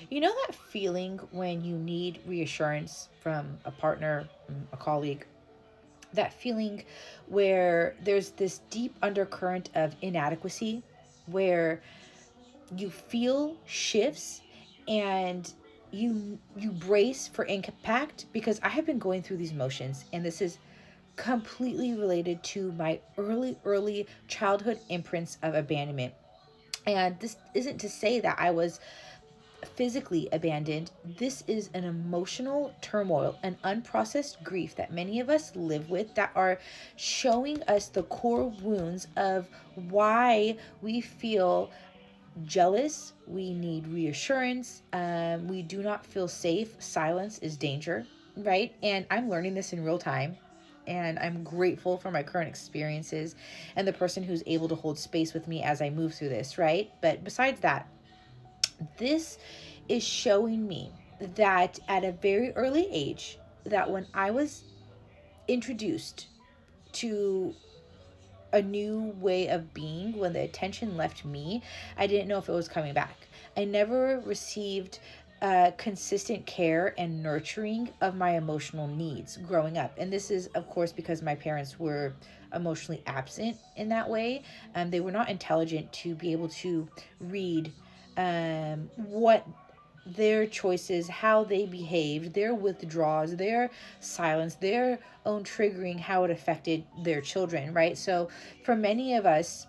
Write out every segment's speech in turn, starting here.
You know that feeling when you need reassurance from a partner, a colleague? That feeling where there's this deep undercurrent of inadequacy, where you feel shifts and you brace for impact. Because I have been going through these motions, and this is completely related to my early childhood imprints of abandonment. And this isn't to say that I was physically abandoned. This is an emotional turmoil, an unprocessed grief that many of us live with, that are showing us the core wounds of why we feel jealous. We need reassurance. We do not feel safe. Silence is danger, right? And I'm learning this in real time. And I'm grateful for my current experiences and the person who's able to hold space with me as I move through this, right? But besides that, this is showing me that at a very early age, that when I was introduced to a new way of being, when the attention left me, I didn't know if it was coming back. I never received consistent care and nurturing of my emotional needs growing up. And this is, of course, because my parents were emotionally absent in that way. They were not intelligent to be able to read what their choices, how they behaved, their withdrawals, their silence, their own triggering, how it affected their children, right? So for many of us,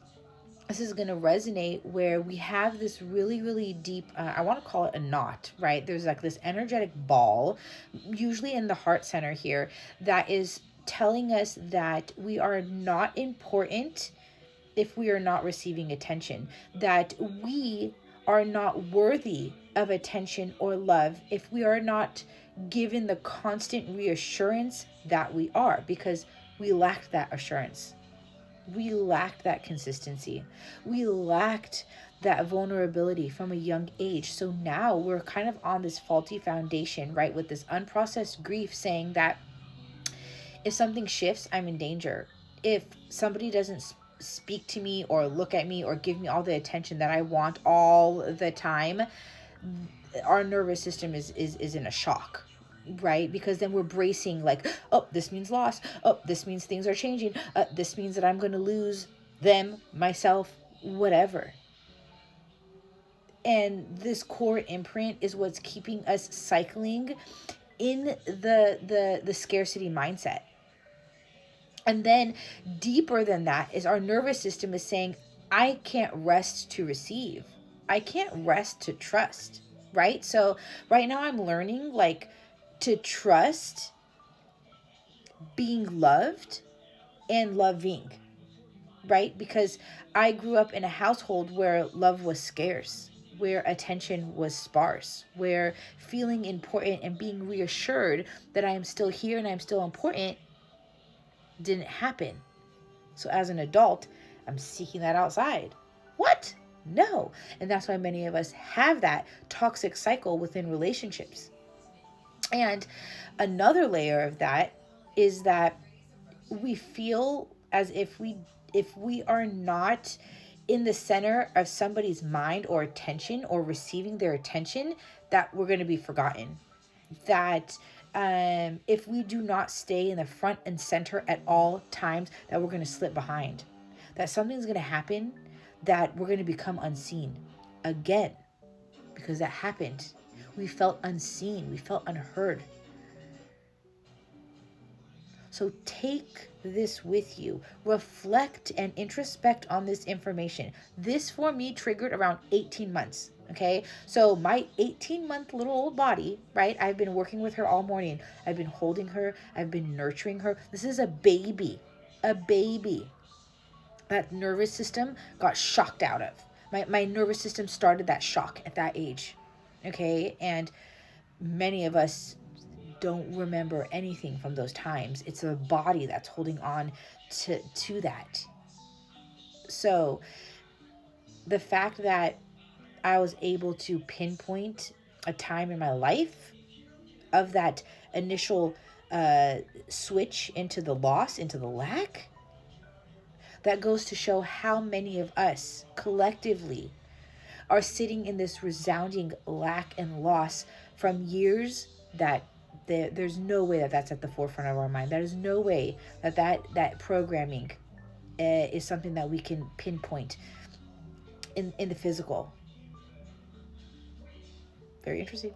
this is going to resonate where we have this really, really deep, I want to call it a knot, right? There's like this energetic ball, usually in the heart center here, that is telling us that we are not important if we are not receiving attention, that we are not worthy of attention or love if we are not given the constant reassurance that we are, because we lacked that assurance. We lacked that consistency. We lacked that vulnerability from a young age. So now we're kind of on this faulty foundation, right? With this unprocessed grief saying that if something shifts, I'm in danger. If somebody doesn't speak to me or look at me or give me all the attention that I want all the time, our nervous system is in a shock, right? Because then we're bracing like, oh, this means loss. Oh, this means things are changing. This means that I'm going to lose them, myself, whatever. And this core imprint is what's keeping us cycling in the scarcity mindset. And then deeper than that is our nervous system is saying, I can't rest to receive. I can't rest to trust, right? So right now I'm learning like to trust being loved and loving, right? Because I grew up in a household where love was scarce, where attention was sparse, where feeling important and being reassured that I am still here and I'm still important didn't happen. So as an adult, I'm seeking that outside. What? No. And that's why many of us have that toxic cycle within relationships. And another layer of that is that we feel as if we are not in the center of somebody's mind or attention or receiving their attention, that we're going to be forgotten. That if we do not stay in the front and center at all times, that we're going to slip behind. That something's going to happen, that we're going to become unseen again, because that happened. We felt unseen. We felt unheard. So take this with you. Reflect and introspect on this information. This for me triggered around 18 months. Okay. So my 18-month little old body, right? I've been working with her all morning. I've been holding her. I've been nurturing her. This is a baby. A baby. That nervous system got shocked out of. My nervous system started that shock at that age. Okay. And many of us don't remember anything from those times. It's a body that's holding on to that. So the fact that I was able to pinpoint a time in my life of that initial switch into the loss, into the lack, that goes to show how many of us collectively are sitting in this resounding lack and loss from years that there's no way that that's at the forefront of our mind. There is no way that that programming is something that we can pinpoint in the physical. Very interesting.